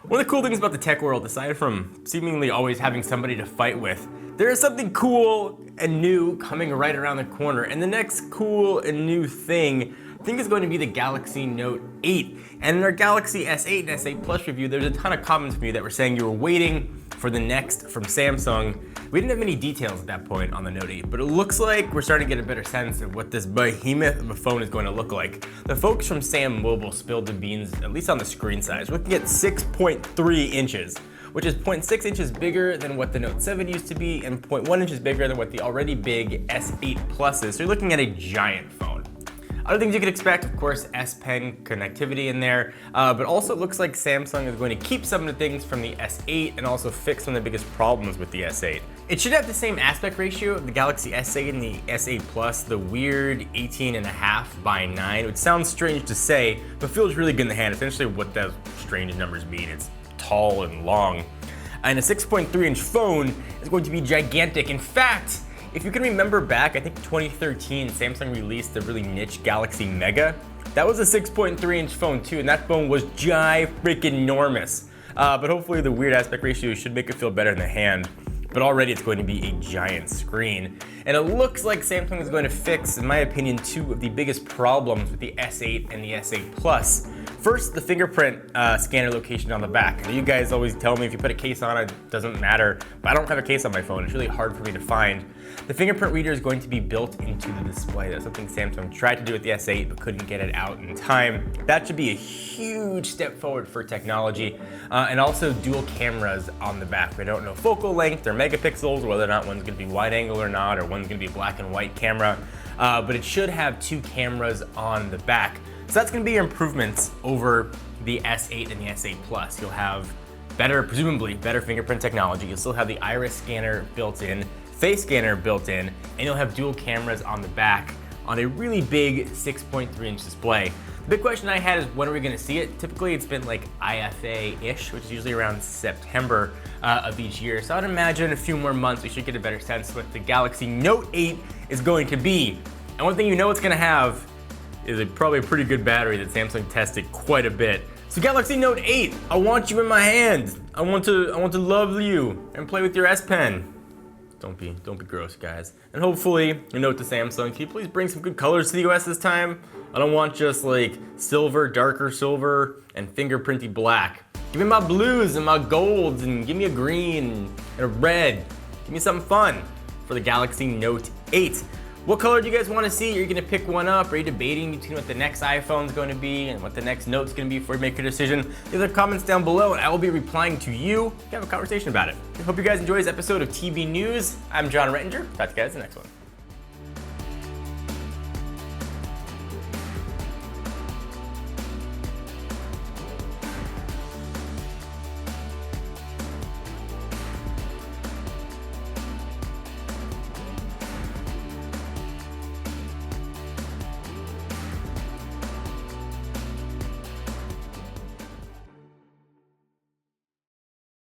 One of the cool things about the tech world, aside from seemingly always having somebody to fight with, there is something cool and new coming right around the corner. And the next cool and new thing, I think, is going to be the Galaxy Note 8. And in our Galaxy S8 and S8 Plus review, there's a ton of comments from you that were saying you were waiting for the next from Samsung. We didn't have many details at that point on the Note 8, but it looks like we're starting to get a better sense of what this behemoth of a phone is going to look like. The folks from Sam Mobile spilled the beans, at least on the screen size. We're looking at 6.3 inches, which is 0.6 inches bigger than what the Note 7 used to be and 0.1 inches bigger than what the already big S8 Plus is. So you're looking at a giant phone. Other things you can expect, of course, S Pen connectivity in there, but also it looks like Samsung is going to keep some of the things from the S8 and also fix some of the biggest problems with the S8. It should have the same aspect ratio of the Galaxy S8 and the S8 Plus, the weird 18.5:9, which sounds strange to say, but feels really good in the hand. Essentially what those strange numbers mean. It's tall and long. And a 6.3-inch phone is going to be gigantic. In fact, if you can remember back, I think 2013, Samsung released the really niche Galaxy Mega. That was a 6.3-inch phone too, and that phone was freaking-enormous. But hopefully the weird aspect ratio should make it feel better in the hand. But already it's going to be a giant screen. And it looks like Samsung is going to fix, in my opinion, two of the biggest problems with the S8 and the S8 Plus. First, the fingerprint scanner location on the back. You guys always tell me if you put a case on it doesn't matter, but I don't have a case on my phone. It's really hard for me to find. The fingerprint reader is going to be built into the display. That's something Samsung tried to do with the S8 but couldn't get it out in time. That should be a huge step forward for technology. And also dual cameras on the back. We don't know focal length or megapixels, whether or not one's going to be wide angle or not, or one's going to be a black and white camera. But it should have two cameras on the back. So that's going to be your improvements over the S8 and the S8 Plus. You'll have presumably better fingerprint technology. You'll still have the iris scanner built in, face scanner built in, and you'll have dual cameras on the back on a really big 6.3-inch display. The big question I had is, when are we going to see it? Typically it's been like IFA-ish, which is usually around September of each year. So I'd imagine a few more months we should get a better sense of what the Galaxy Note 8 is going to be. And one thing you know it's going to have is probably a pretty good battery that Samsung tested quite a bit. So Galaxy Note 8, I want you in my hand. I want to love you and play with your S Pen. Don't be gross, guys. And hopefully, a note to Samsung, can you please bring some good colors to the US this time? I don't want just like silver, darker silver, and fingerprinty black. Give me my blues and my golds, and give me a green and a red. Give me something fun for the Galaxy Note 8. What color do you guys want to see? Are you going to pick one up? Are you debating between what the next iPhone is going to be and what the next Note's going to be before you make your decision? Leave the comments down below and I will be replying to you. Have a conversation about it. I hope you guys enjoy this episode of TB News. I'm John Rettinger. Talk to you guys in the next one.